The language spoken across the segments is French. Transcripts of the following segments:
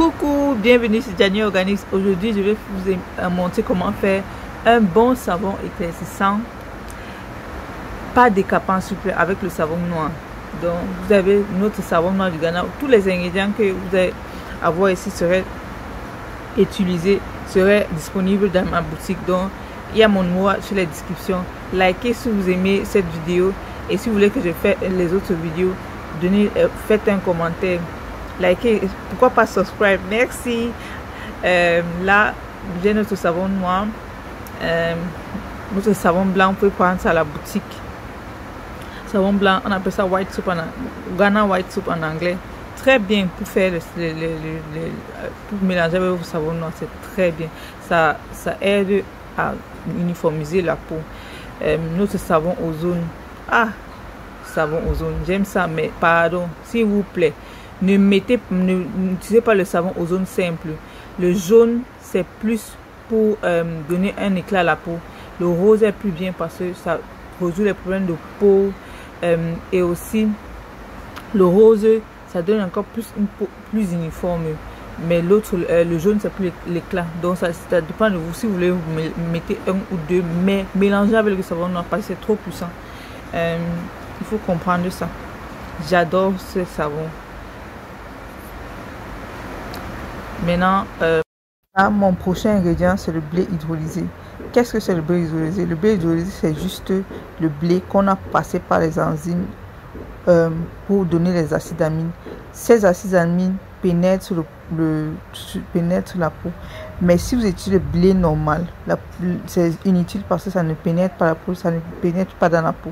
Coucou, bienvenue sur Janie Organics. Aujourd'hui, je vais vous montrer comment faire un bon savon éclaircissant, pas décapant s'il vous plaît, avec le savon noir. Donc, vous avez notre savon noir du Ghana. Tous les ingrédients que vous allez avoir ici seraient disponibles dans ma boutique. Donc, il y a mon numéro sur la description. Likez si vous aimez cette vidéo et si vous voulez que je fasse les autres vidéos, faites un commentaire. Likez, pourquoi pas subscribe, merci. Là j'ai notre savon noir, notre savon blanc, vous pouvez prendre ça à la boutique. Savon blanc, on appelle ça white soup Ghana white soup en anglais. Très bien pour faire pour mélanger avec vos savons noirs, c'est très bien. Ça aide à uniformiser la peau. Notre savon ozone, savon ozone, j'aime ça, mais pardon, s'il vous plaît, n'utilisez pas le savon ozone simple. Le jaune c'est plus pour donner un éclat à la peau. Le rose est plus bien parce que ça résout les problèmes de peau, et aussi le rose ça donne encore plus une peau plus uniforme. Mais l'autre, le jaune c'est plus l'éclat. Donc ça dépend de vous. Si vous voulez, vous mettez un ou deux, mais mélangez avec le savon noir parce que c'est trop puissant. Il faut comprendre ça. J'adore ce savon. Maintenant, mon prochain ingrédient, c'est le blé hydrolysé. Qu'est-ce que c'est le blé hydrolysé? Le blé hydrolysé, c'est juste le blé qu'on a passé par les enzymes pour donner les acides amines. Ces acides amines pénètrent pénètrent la peau. Mais si vous utilisez le blé normal, c'est inutile parce que ça ne pénètre pas la peau, ça ne pénètre pas dans la peau.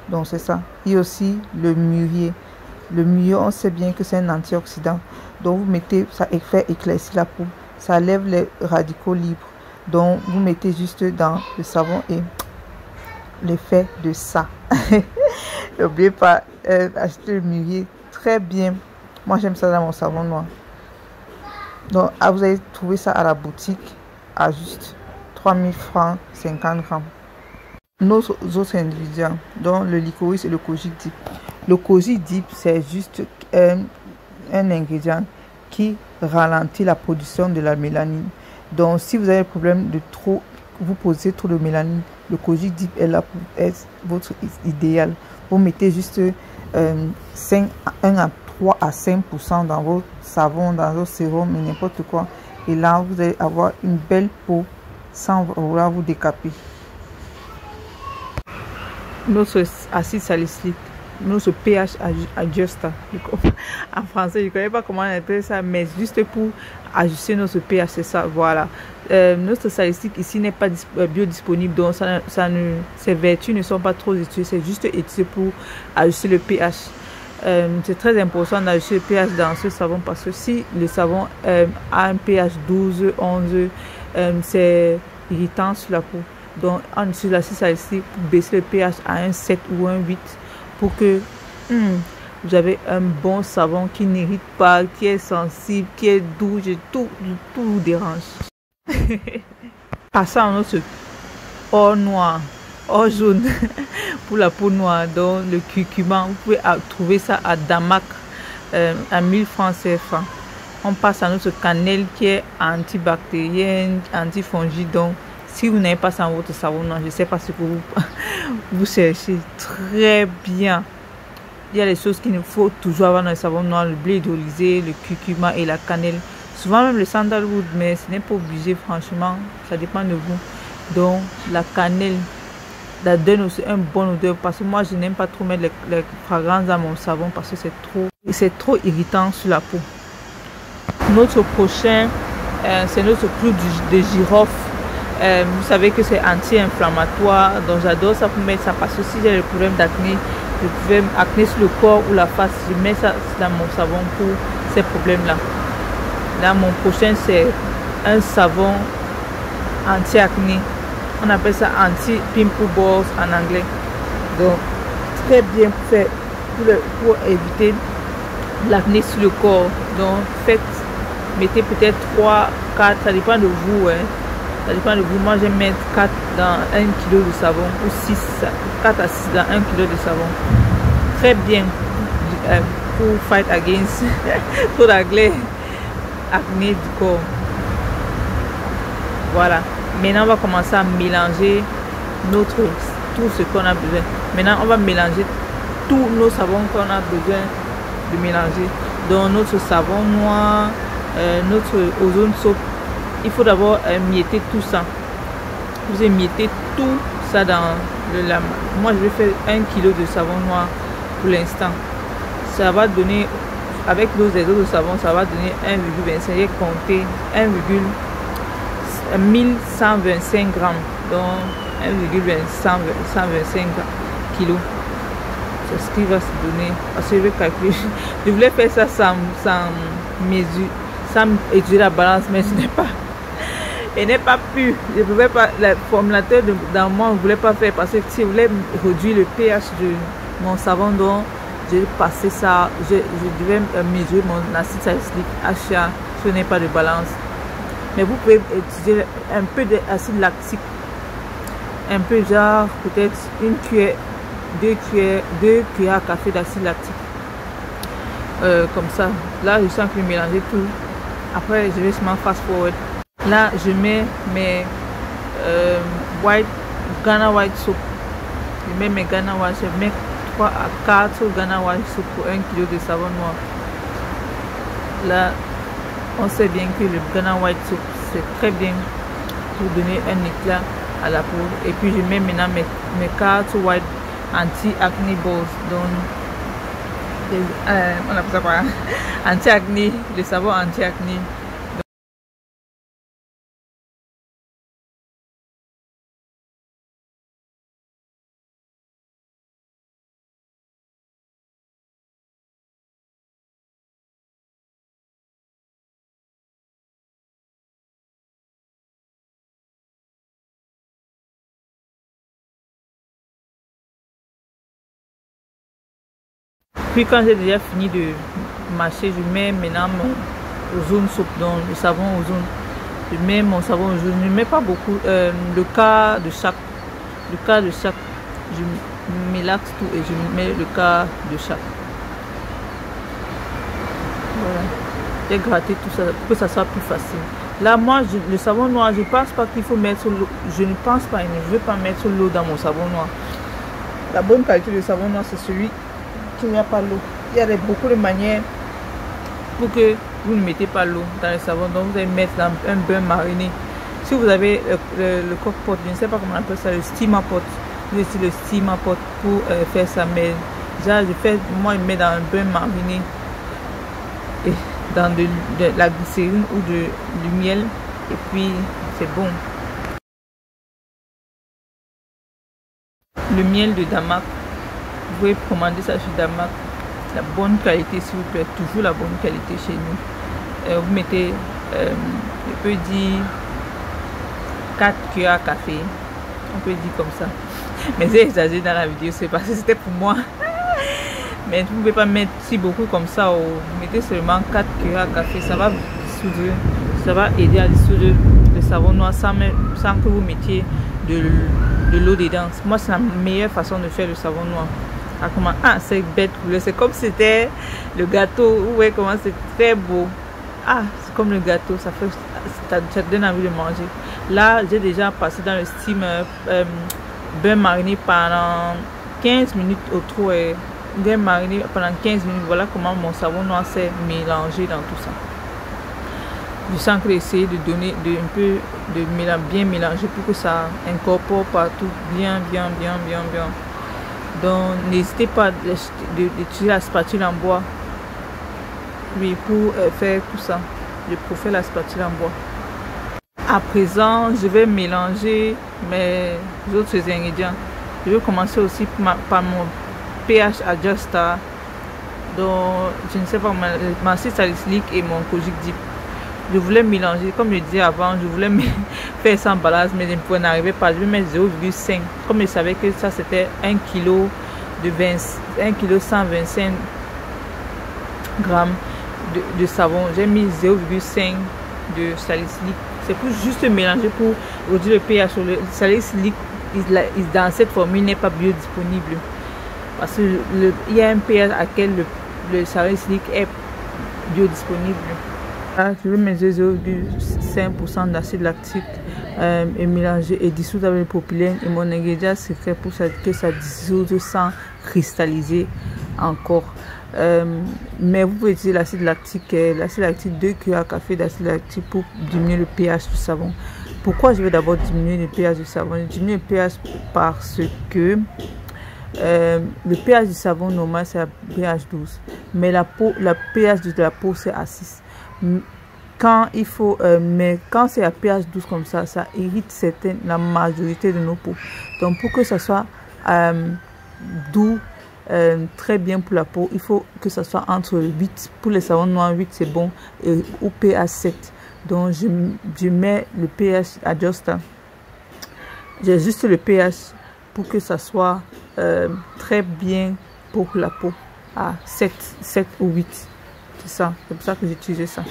Donc c'est ça. Et aussi le mûrier. Le mûrier, on sait bien que c'est un antioxydant. Donc vous mettez, ça fait éclaircir la peau. Ça lève les radicaux libres. Donc vous mettez juste dans le savon et l'effet de ça. N'oubliez pas acheter le mûrier. Très bien. Moi j'aime ça dans mon savon noir. Donc vous allez trouver ça à la boutique à juste 3000 francs 50 grammes. Nos autres ingrédients, dont le licorice et le kojic dip. Le kojic dip, c'est juste un ingrédient qui ralentit la production de la mélanine. Donc, si vous avez le problème de vous posez trop de mélanine, le kojic dip est là pour être votre idéal. Vous mettez juste 1 à 3 à 5% dans vos savons, dans vos sérums, et n'importe quoi. Et là, vous allez avoir une belle peau sans vouloir vous décaper. Notre acide salicylique, notre pH adjuster. En français, je ne connais pas comment on appelle ça, mais juste pour ajuster notre pH, c'est ça, voilà. Notre salicylique ici n'est pas biodisponible, donc ses vertus ne sont pas trop utilisées, c'est juste utilisé pour ajuster le pH. C'est très important d'ajuster le pH dans ce savon parce que si le savon a un pH 12, 11, c'est irritant sur la peau. Donc, on utilise l'acide salicylique pour baisser le pH à un 7 ou un 8 pour que vous avez un bon savon qui n'irrite pas, qui est sensible, qui est doux, tout vous dérange. Passons à notre or noir, or jaune pour la peau noire, donc le curcuma. Vous pouvez trouver ça à Damak à 1000 francs CFA. On passe à notre cannelle qui est antibactérienne, antifongide. Donc, si vous n'avez pas ça dans votre savon noir, je ne sais pas ce que vous cherchez. Très bien. Il y a des choses qu'il faut toujours avoir dans le savon noir, le blé hydrolysé, le curcuma et la cannelle. Souvent même le sandalwood, mais ce n'est pas obligé, franchement. Ça dépend de vous. Donc, la cannelle, ça donne aussi un bon odeur. Parce que moi, je n'aime pas trop mettre les fragrances dans mon savon parce que c'est trop irritant sur la peau. Notre prochain, c'est notre clou de girofle. Vous savez que c'est anti-inflammatoire, donc j'adore ça pour mettre ça parce que si j'ai le problème d'acné, le problème acné sur le corps ou la face, je mets ça dans mon savon pour ces problèmes-là. Là, mon prochain, c'est un savon anti-acné. On appelle ça anti-pimple balls en anglais. Donc, très bien pour éviter l'acné sur le corps. Donc, mettez peut-être 3, 4, ça dépend de vous. Ça dépend de vous. Moi, j'aime mettre 4 dans 1 kg de savon ou 6, 4 à 6 dans 1 kg de savon. Très bien pour fight against trop d'anglais. acné du corps. Voilà. Maintenant, on va commencer à mélanger tout ce qu'on a besoin. Maintenant, on va mélanger tous nos savons qu'on a besoin de mélanger. Donc, notre savon noir, notre ozone soap. Il faut d'abord mietter tout ça. Vous émiettez tout ça dans le lame. Moi, je vais faire 1 kg de savon noir pour l'instant. Ça va donner, avec l'eau des autres savons, ça va donner 1,25. J'ai compté 1125 grammes. Donc 1,125 kg. C'est ce qui va se donner. Parce que je vais calculer. Je voulais faire ça sans mesure, sans étudier la balance, mais ce n'est pas. Et n'est pas pu. Je ne pouvais pas. Le formulateur dans moi ne voulait pas faire parce que si je voulais réduire le pH de mon savon, donc j'ai passé ça. Je devais mesurer mon acide salicylique HA. Ce n'est pas de balance. Mais vous pouvez utiliser un peu d'acide lactique. Un peu, genre peut-être une cuillère, 2 cuillères à café d'acide lactique. Comme ça. Là, je sens que je vais mélanger tout. Après, je vais seulement fast forward. Là, je mets mes Ghana White Soap. Je mets mes Ghana White Soap. Je mets 3 à 4 Ghana White Soap pour 1 kg de savon noir. Là, on sait bien que le Ghana White Soap, c'est très bien pour donner un éclat à la peau. Et puis, je mets maintenant mes 4 White Anti-Acne Balls. Donc, on appelle ça quoi? Anti-acné, le savon anti-acné. Puis quand j'ai déjà fini de mâcher, je mets maintenant mon ozone soap, donc le savon ozone. Je mets mon savon ozone, je ne mets pas beaucoup, le quart de chaque. Je mélaxe tout et je mets le quart de chaque. Voilà. J'ai gratté tout ça pour que ça soit plus facile. Là, moi, le savon noir, je ne pense pas qu'il faut mettre l'eau. Je ne pense pas, je ne veux pas mettre l'eau dans mon savon noir. La bonne qualité de savon noir, c'est celui qui n'y a pas l'eau. Il y a beaucoup de manières pour que vous ne mettez pas l'eau dans le savon. Donc, vous allez mettre dans un bain mariné. Si vous avez le coque-pot, je ne sais pas comment on appelle ça, le steamer pot. Vous utilisez le steamer pot pour faire ça. Mais déjà, moi, je mets dans un bain mariné. Et dans de la glycérine ou du miel. Et puis, c'est bon. Le miel de Damak. Vous pouvez commander ça chez Damak. La bonne qualité, s'il vous plaît. Toujours la bonne qualité chez nous. Vous mettez, je peux dire, 4 cuillères à café. On peut dire comme ça. Mais j'ai exagéré dans la vidéo. C'est parce que c'était pour moi. Mais vous ne pouvez pas mettre si beaucoup comme ça. Vous mettez seulement 4 cuillères à café. Ça va dissoudre. Ça va aider à dissoudre le savon noir sans que vous mettiez de l'eau dedans. Moi, c'est la meilleure façon de faire le savon noir. Ah, c'est bête. C'est comme si c'était le gâteau. Vous voyez comment c'est très beau. Ah, c'est comme le gâteau. Ça te donne envie de manger. Là, j'ai déjà passé dans le steamer bain mariné pendant 15 minutes au trop. Bain mariné pendant 15 minutes. Voilà comment mon savon noir s'est mélangé dans tout ça. Je sens que j'essaie de donner un peu de bien mélanger pour que ça incorpore partout bien. Donc n'hésitez pas d'utiliser la spatule en bois. Oui, pour faire tout ça. Je préfère la spatule en bois. À présent, je vais mélanger mes autres ingrédients. Je vais commencer aussi par mon pH adjuster. Donc, je ne sais pas, ma acide salicylique et mon kojic dip. Je voulais mélanger, comme je disais avant, je voulais faire sans balance, mais je ne pouvais n'arriver pas. Je vais mettre 0,5. Comme je savais que ça c'était 1 kg de 1 kg 125 grammes de savon. J'ai mis 0,5 de salicylique. C'est pour juste mélanger pour réduire le pH. Le salicylique, dans cette formule, n'est pas biodisponible. Parce qu'il y a un pH à quel le salicylique est biodisponible. Là, je vais mettre 0,5% d'acide lactique et mélanger et dissoudre avec le propylène. Et mon ingrédient secret pour que ça dissoute sans cristalliser encore. Mais vous pouvez utiliser l'acide lactique, 2 cuillères à café d'acide lactique pour diminuer le pH du savon. Pourquoi je vais d'abord diminuer le pH du savon? Je diminue le pH parce que le pH du savon normal c'est à pH 12, mais la pH de la peau c'est à 6. Quand il faut, mais quand c'est à pH 12 comme ça irrite la majorité de nos peaux. Donc pour que ça soit doux, très bien pour la peau, il faut que ça soit entre 8, pour les savons noirs 8 c'est bon, et au pH 7. Donc je mets le pH adjuster, j'ajuste le pH pour que ça soit très bien pour la peau à 7 ou 8. C'est ça, c'est pour ça que j'utilise ça.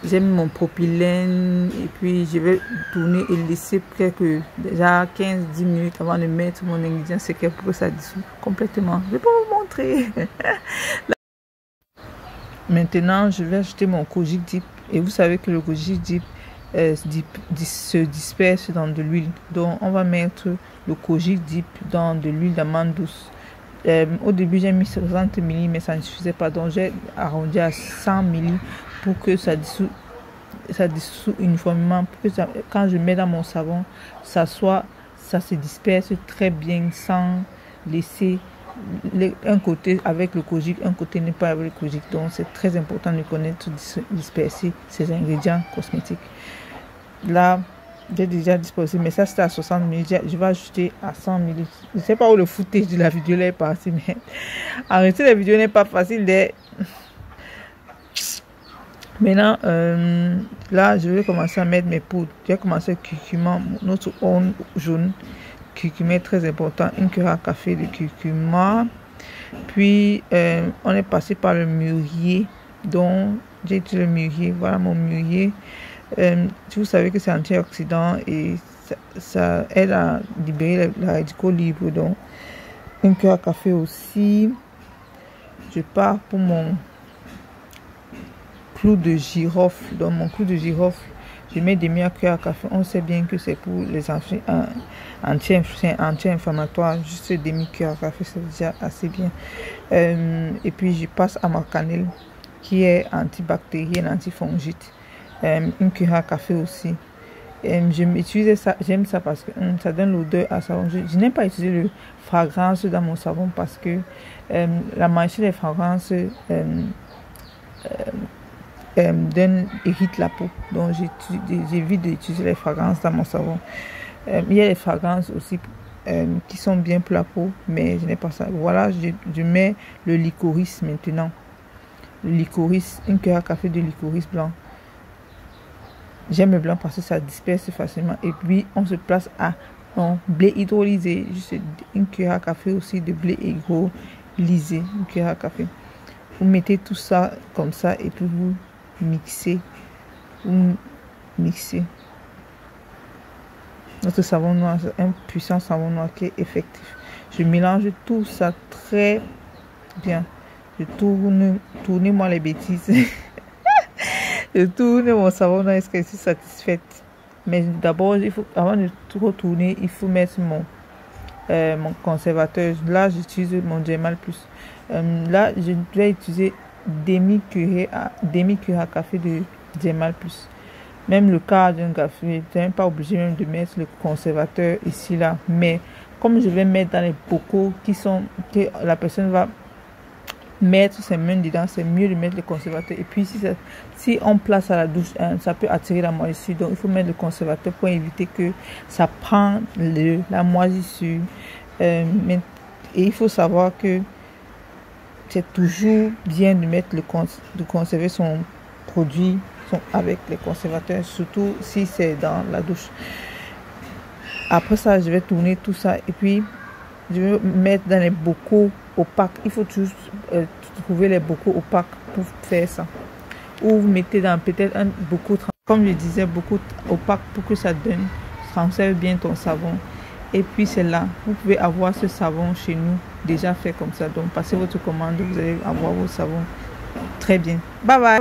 J'aime mon propylène et puis je vais tourner et laisser quelques déjà 15-10 minutes avant de mettre mon ingrédient secret pour que ça dissout complètement. Je vais pas vous montrer. Maintenant, je vais ajouter mon Kojic Dip et vous savez que le Kojic Dip se disperse dans de l'huile. Donc, on va mettre le Kojic Dip dans de l'huile d'amande douce. Au début, j'ai mis 60 ml, mais ça ne suffisait pas. Donc, j'ai arrondi à 100 ml pour que ça dissout uniformément. Pour que quand je mets dans mon savon, ça se disperse très bien sans laisser un côté avec le Kojic, un côté n'est pas avec le Kojic. Donc, c'est très important de connaître disperser ces ingrédients cosmétiques. Là, j'ai déjà disposé, mais ça c'était à 60 ml. Je vais ajouter à 100 ml. Je ne sais pas où le footage de la vidéo est parti, mais arrêter la vidéo n'est pas facile. Maintenant, là, je vais commencer à mettre mes poudres. J'ai commencé avec curcuma, notre onde jaune. Curcuma est très important. Une cuillère à café de curcuma. Puis, on est passé par le mûrier. Donc, j'ai utilisé le mûrier. Voilà mon mûrier. Vous savez que c'est antioxydant et ça aide à libérer la radicaux libres. Donc, une cuillère à café aussi. Je pars pour mon clou de girofle. Dans mon clou de girofle, je mets des cuillères à café. On sait bien que c'est pour les anti-inflammatoires. Juste demi-cuillère à café, c'est déjà assez bien. Et puis, je passe à ma cannelle qui est antibactérienne, antifongite. Une cuillère à café aussi. J'utilise ça, j'aime ça parce que ça donne l'odeur à savon. Je n'aime pas utiliser le fragrance dans mon savon parce que la majorité des fragrances irrite la peau. Donc j'évite d'utiliser les fragrances dans mon savon. Il y a les fragrances aussi qui sont bien pour la peau, mais je n'ai pas ça. Voilà, je mets le licorice maintenant. Le licorice, une cuillère à café de licorice blanc. J'aime le blanc parce que ça disperse facilement. Et puis, on se place à un blé hydrolysé. Juste une cuillère à café aussi de blé hydrolysé. Une cuillère à café. Vous mettez tout ça comme ça et puis vous mixez. Vous mixez. Notre savon noir, c'est un puissant savon noir qui est effectif. Je mélange tout ça très bien. Je tournez-moi les bêtises. Je tourne mon savon noir jusqu'à ce que je suis satisfaite. Mais d'abord, avant de tout retourner, il faut mettre mon conservateur. Là, j'utilise mon Gemal Plus. Là, je vais utiliser demi-cuillère à café de Gemal Plus. Même le quart d'un café, je n'ai pas obligé même de mettre le conservateur ici, là. Mais comme je vais mettre dans les bocaux que la personne va mettre ses mains dedans, c'est mieux de mettre le conservateur. Et puis si on place à la douche, ça peut attirer la moisissure. Donc il faut mettre le conservateur pour éviter que ça prenne la moisissure. Et il faut savoir que c'est toujours bien de mettre de conserver son produit avec les conservateurs, surtout si c'est dans la douche. Après ça, je vais tourner tout ça et puis je vais mettre dans les bocaux opaques. Il faut toujours trouver les bocaux opaques pour faire ça. Ou vous mettez dans peut-être un bocaux, comme je disais, bocaux opaques pour que ça transfère bien ton savon. Et puis c'est là, vous pouvez avoir ce savon chez nous déjà fait comme ça. Donc passez votre commande, vous allez avoir vos savons très bien. Bye bye.